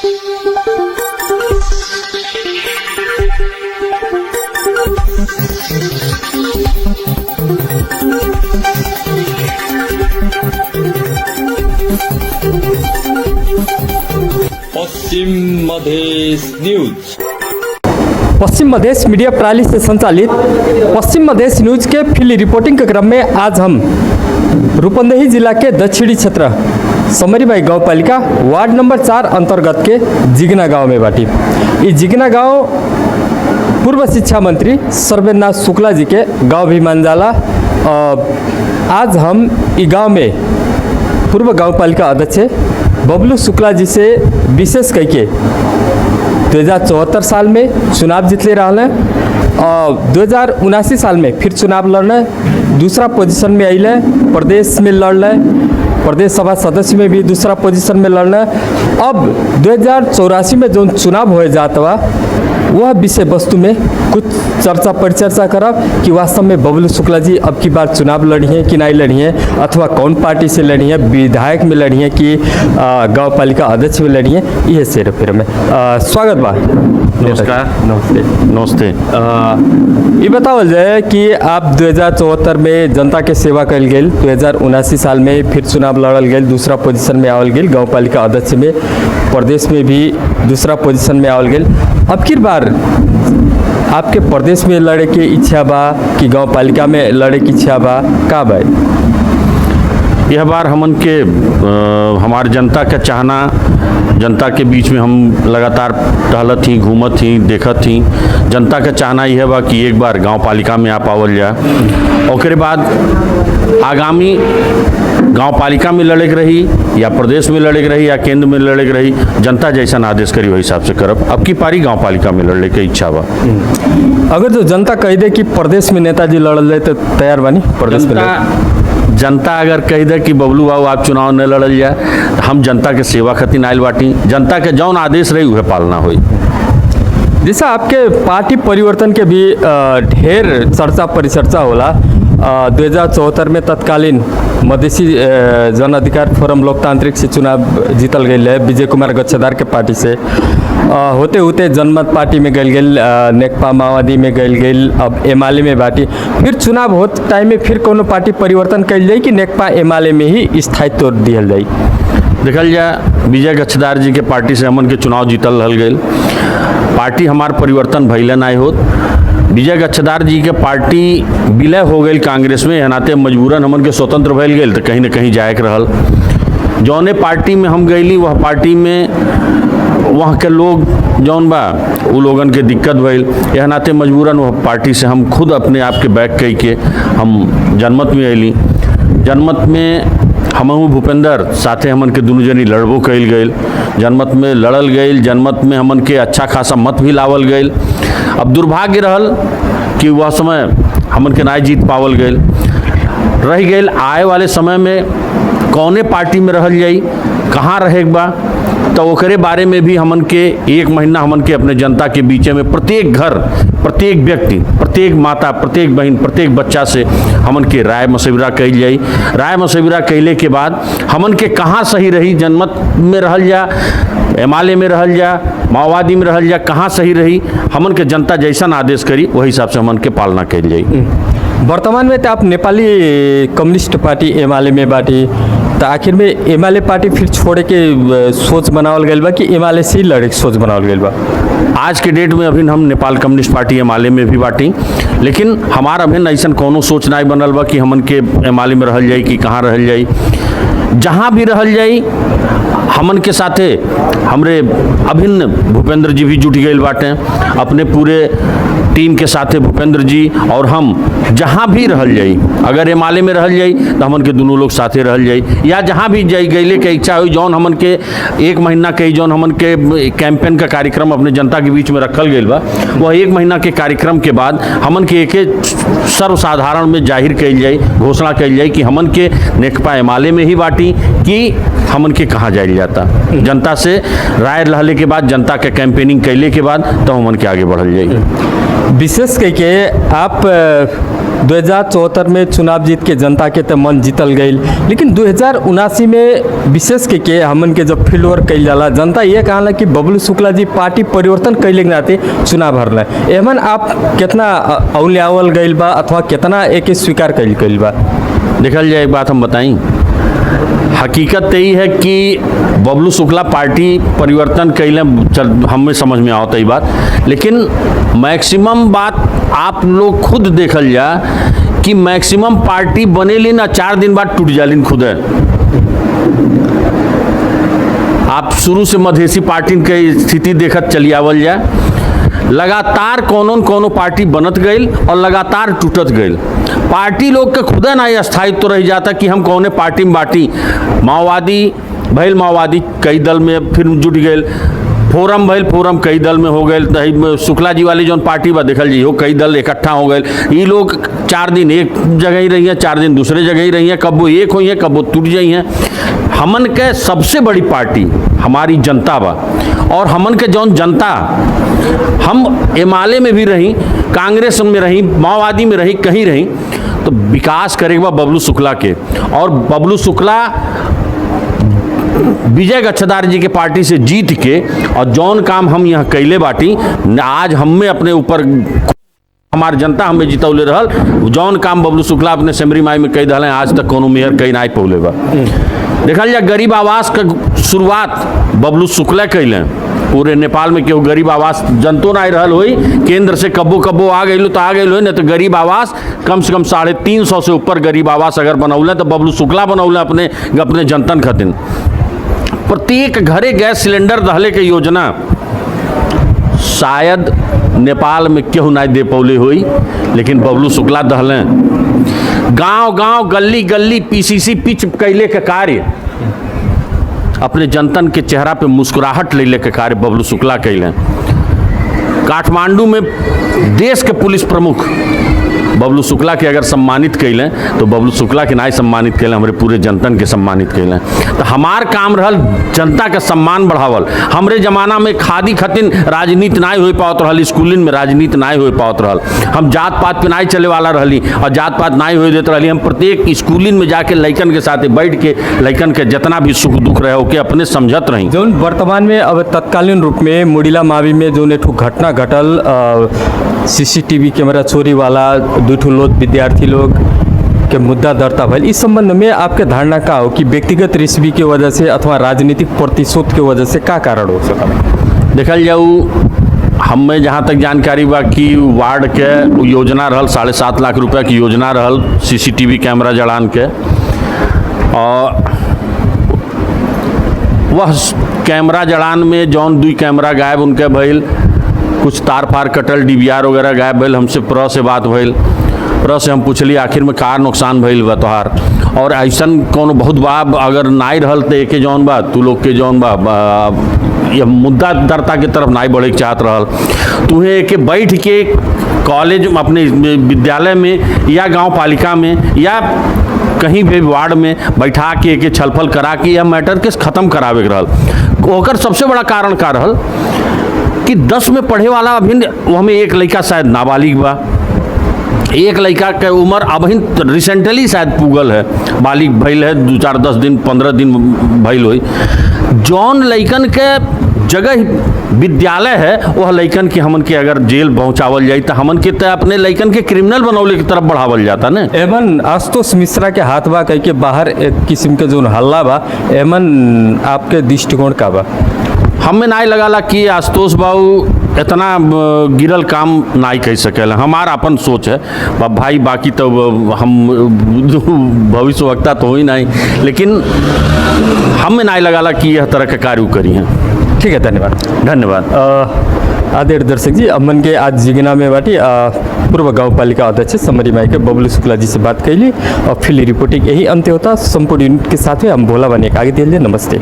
पश्चिम Madhesh news. पश्चिम Madhesh media प्रणाली से संचालित पश्चिम मधेश न्यूज के फील्ड रिपोर्टिंग के क्रम में आज हम रूपंदेही जिला के दक्षिणी क्षेत्र समरीबाई गाँव पालिका वार्ड नंबर 4 अंतर्गत के जिगना गांव में बाटी। ये जिगना गांव पूर्व शिक्षा मंत्री सर्वेन्द्रनाथ शुक्ला जी के गांव भी मान जाला। आज हम इस गांव में पूर्व गांव पालिका अध्यक्ष बबलू शुक्ला जी से विशेष कह के 2074 साल में चुनाव जीतले रहने और 2079 साल में फिर चुनाव लड़ने, दूसरा पोजीशन में अले, प्रदेश में लड़ने, प्रदेश सभा सदस्य में भी दूसरा पोजीशन में लड़ने। अब 2084 में जो चुनाव हो जाता हुआ वह विषय वस्तु में कुछ चर्चा परिचर्चा करब कि वास्तव में बबलू शुक्ला जी अब की बार चुनाव लड़ी हैं कि नहीं लड़ी हैं, अथवा कौन पार्टी से लड़ी हैं, विधायक में लड़ी हैं कि गाँव पालिका अध्यक्ष में लड़ी हैं। यह सेर फेर में स्वागत बा। नमस्कार। नमस्ते। नमस्ते। ये बताओ जाए कि आप 2074 में जनता के सेवा कल गई, 2079 साल में फिर चुनाव लड़ल गई, दूसरा पोजीशन में आवल गई, गाँव पालिका अध्यक्ष में, प्रदेश में भी दूसरा पोजीशन में आवल गई। अब की बार आपके प्रदेश में लड़े की इच्छा बा कि गाँव पालिका में लड़े की इच्छा बा, का बा? यह बार हमन के हमार जनता का चाहना, जनता के बीच में हम लगातार टहलत ही, घूमत ही, देखत ही। जनता का चाहना यह बा कि एक बार गांव पालिका में आप आवल जाए। और बाद आगामी गांव पालिका में लड़े के रही या प्रदेश में लड़े के रही या केंद्र में लड़े के रही, जनता जैसा आदेश करी वही हिसाब से करब। अब की पारी गांव पालिका में लड़ने की इच्छा बा। अगर जो जनता कह दे कि प्रदेश में नेताजी लड़ल जाए तो तैयार बानी? प्रदेश में जनता अगर कह दे कि बबलू बाबू आप चुनाव न लड़ल जाए, हम जनता के सेवा खातिर आयल बाटी। जनता के जौन आदेश रही वह पालना हुई। जैसा आपके पार्टी परिवर्तन के भी ढेर चर्चा परिचर्चा होला। 2074 में तत्कालीन मधेसी जन अधिकार फोरम लोकतांत्रिक से चुनाव जीतल गई है विजय कुमार गच्छदार के पार्टी से। होते होते जनमत पार्टी में गल गई, नेकपा माओवादी में गल गई, अब एमाले में बाटी। फिर चुनाव होते टाइम में फिर कोनो पार्टी परिवर्तन कल जाए कि नेकपा एमाले में ही स्थायित्व दिहल जाए? देखल जाए विजय गच्छदार जी के पार्टी से हमन के चुनाव जीतल रहल गई। पार्टी हमार परिवर्तन भैले नहीं होत। विजय गच्छदार जी के पार्टी विलय हो गई कांग्रेस में, नाते मजबूरन हमन के स्वतंत्र भैल गए तो कहीं न कहीं जाए के रहल। जौने पार्टी में हम गईली वह पार्टी में वहाँ के लोग जौन बा वो लोगन के दिक्कत भइल, यह नाते मजबूरन वह पार्टी से हम खुद अपने आप के बैक कह के हम जनमत में अली। जनमत में हमहू भूपेंद्र साथे हमन के दोनों जनी लड़बो कल गई, जनमत में लड़ल गई, जनमत में हमन के अच्छा खासा मत भी लावल गई। अब दुर्भाग्य रहल कि वह समय हमन के ना जीत पावल गई। रह गई आए वाले समय में कौने पार्टी में रहल जाई, कहाँ रहे बा, तो ओकरे बारे में भी हमन के एक महीना हमन के अपने जनता के बीच में प्रत्येक घर, प्रत्येक व्यक्ति, प्रत्येक माता, प्रत्येक बहन, प्रत्येक बच्चा से हमन के राय मशविरा कइल जाई। राय मशविरा कैले के बाद हमन के कहाँ सही रही, जनमत में रहल जा, एमाले में रहल जा, माओवादी में रहल जा, कहाँ सही रही, हमन के जनता जैसा आदेश करी वही हिसाब से हमन के पालना कइल जाई। वर्तमान में तो आप नेपाली कम्युनिस्ट पार्टी एमाले में बाटी, तो आखिर में एमाले पार्टी फिर छोड़े के सोच बनावल गई बा कि एमाले से ही लड़े के सोच बनावल गई बा? आज के डेट में अभी हम नेपाल कम्युनिस्ट पार्टी एमाले में भी बाटी, लेकिन हमारा अभी ऐसा कोनो सोच नहीं बनल बा कि हमन के एमाले में रहल जाई कि कहाँ रहल जाई। जहाँ भी रहल जाई हमन के साथे हमरे अभिन्न भूपेंद्र जी भी जुट गए बाटे। अपने पूरे टीम के साथे भूपेंद्र जी और हम जहाँ भी रहल जाई, अगर एमाले में रहल जाई तो हमन के दोनों लोग साथे रहल जाई, या जहाँ भी जाई गईले के इच्छा हुई जौन हमन के एक महीना के जौन हमन के कैंपेन का कार्यक्रम अपने जनता के बीच में रखल गई बा, वह एक महीना के कार्यक्रम के बाद हमन के एक सर्वसाधारण में जाहिर कल जाई, घोषणा कल जाई कि हमन के नेकपा एमाले में ही बाटी कि हमन के कहाँ जाइल जाता। जनता से राय रहले के बाद, जनता के कैंपेनिंग कैले के बाद तो हमन के आगे बढ़ल जाई। विशेष करके आप 2074 में चुनाव जीत के जनता के तो मन जीतल गई, लेकिन 2079 में विशेष के हमन के जब फील्ड वर्क कइल जाला, जनता ये कहला कि बबलू शुक्ला जी पार्टी परिवर्तन कैले के नाते चुनाव हरला। एमन आप कितना औलियावल गइल बा अथवा कितना एक स्वीकार कइल बा? देखल जाए, एक बात हम बताई, हकीकत यही है कि बबलू शुक्ला पार्टी परिवर्तन कैले हमें समझ में आता ये बात, लेकिन मैक्सिमम बात आप लोग खुद देखल जा कि मैक्सिमम पार्टी बनेली ना 4 दिन बाद टूट जालिन खुद है। आप शुरू से मधेसी पार्टी के स्थिति देखत चली आवल जा, लगातार कोनो पार्टी बनत गई और लगातार टूटत गई। पार्टी लोग के खुदा ना स्थायित्व तो रह जाता कि हम कौने पार्टी में बाटी। माओवादी भैल, माओवादी कई दल में फिर जुट गए, फोरम भैल, फोरम कई दल में हो गए, शुक्ला जी वाली जौन पार्टी बा देखल जी हो कई दल इकट्ठा हो गए। ये लोग 4 दिन एक जगह ही रही हैं, 4 दिन दूसरे जगह ही रही हैं, कब वो एक हुई हैं कब वो टूट जाई हैं। हमन के सबसे बड़ी पार्टी हमारी जनता बा, और हमन के जौन जनता, हम एमाले में भी रही, कांग्रेस में रही, माओवादी में रही, कहीं रही, तो विकास करेगा बबलू शुक्ला के। और बबलू शुक्ला विजय गच्छदार जी के पार्टी से जीत के और जौन काम हम यहाँ कैले बाटी, आज हमें अपने ऊपर हमार जनता हमें जितौले रहल, जौन काम बबलू शुक्ला अपने सेमरी माई में कई दल आज तक कोनो मेयर कई ना पौले बा। देखल जाए, गरीब आवास का शुरुआत बबलू शुक्ला कैले। पूरे नेपाल में केहू गरीब आवास जनतो ना रहल होई, केंद्र से कब्बो आ गई तो आ गई हो, नहीं तो गरीब आवास कम से कम 350 से ऊपर गरीब आवास अगर बनौले तो बबलू शुक्ला बनौले अपने जनतन खातिर। प्रत्येक घरे गैस सिलेंडर दहले के योजना शायद नेपाल में केहू ना दे पौले हुई, लेकिन बबलू शुक्ला दहले। गांव गांव गली गली पीसीसी पिच कैले के कार्य, अपने जनतन के चेहरा पे मुस्कुराहट ले के कार्य बबलू शुक्ला कैले। काठमांडू में देश के पुलिस प्रमुख बबलू शुक्ला के अगर सम्मानित कैले तो बबलू शुक्ला के नाय सम्मानित कैले, हमारे पूरे जनतन के सम्मानित कैले। तो हमार काम रहल जनता का सम्मान बढ़ावल। हमरे जमाना में खादी खतिन राजनीति नाय हो पावत रहल, स्कूलिन में राजनीति नाय हो पावत रहल, हम जात पात पे नाय चले वाला रहली और जात पात नाय हो देते रहली। हम प्रत्येक स्कूलिन में जाके लइकन के साथ बैठ के लइकन के जितना भी सुख दुख रहे हो के अपने समझत रही। जो वर्तमान में अब तत्कालीन रूप में मुड़िला मावी में जो घटना घटल, CCTV कैमरा चोरी वाला 2 लोग विद्यार्थी लोग के मुद्दा दर्ता भइल, इस संबंध में आपके धारणा का हो कि व्यक्तिगत रिश्वी की वजह से अथवा राजनीतिक प्रतिशोध की वजह से क्या कारण हो सकता? देखल जाऊ, हमें जहाँ तक जानकारी बा कि वार्ड के योजना रहल 7.5 लाख रुपया की योजना रहल CCTV कैमरा जड़ान के, और वह कैमरा जड़ान में जौन 2 कैमरा गायब उनके भइल, कुछ तार फार कटल, DVR वगैरह गायब भइल। हमसे प्र से बात भइल, प्र से हम पूछली आखिर में का नुकसान भइल बा तोहार, और ऐसन कोनो बहुत बा अगर नाई रहल तो एके जौन बा तू लोग के जौन बा ये मुद्दा दरता के तरफ नाई बढ़े चाहत रहल, तुम्हें एके बैठ के कॉलेज अपने विद्यालय में या गाँव पालिका में या कहीं भी वार्ड में बैठा के छलफल करा के यह मैटर के ख़त्म करावे रहल। ओकर सबसे बड़ा कारण का रहल कि 10 में पढ़े वाला अभी वो हमें एक लड़का शायद नाबालिग बा, एक लड़का के उम्र अभी रिसेंटली शायद पुगल है, बालिग भइल है 2-4-10 दिन 15 दिन भइल हुई। जौन लइकन के जगह विद्यालय है वह लइकन के हमन के अगर जेल पहुंचावल जाए तो हमन के तो अपने लइकन के क्रिमिनल बनौले की तरफ बढ़ावल जाता ना। एमन आशुतोष मिश्रा के हाथ बा कह के बाहर एक किस्म के जो हल्ला बा, एमन आपके दृष्टिकोण का बा? हमें नाई लगाला कि आशुतोष बाबू इतना गिरल काम नाई कह सकेला, हमारा अपन सोच है भाई, बाकी तो हम भविष्य वक्ता तो हो ही नहीं, लेकिन हमें नाई लगाला कि यह तरह के कार्य करी हैं। ठीक है, धन्यवाद। आदरणीय दर्शक जी, अमन के आज जिगना में बाटी पूर्व गाँव पालिका अध्यक्ष समरी माई के बबलू शुक्ला जी से बात कैली और फिल्ड रिपोर्टिंग यही अंत्य होता। संपूर्ण यूनिट के साथ में हम भोला बने आगे दिए। नमस्ते।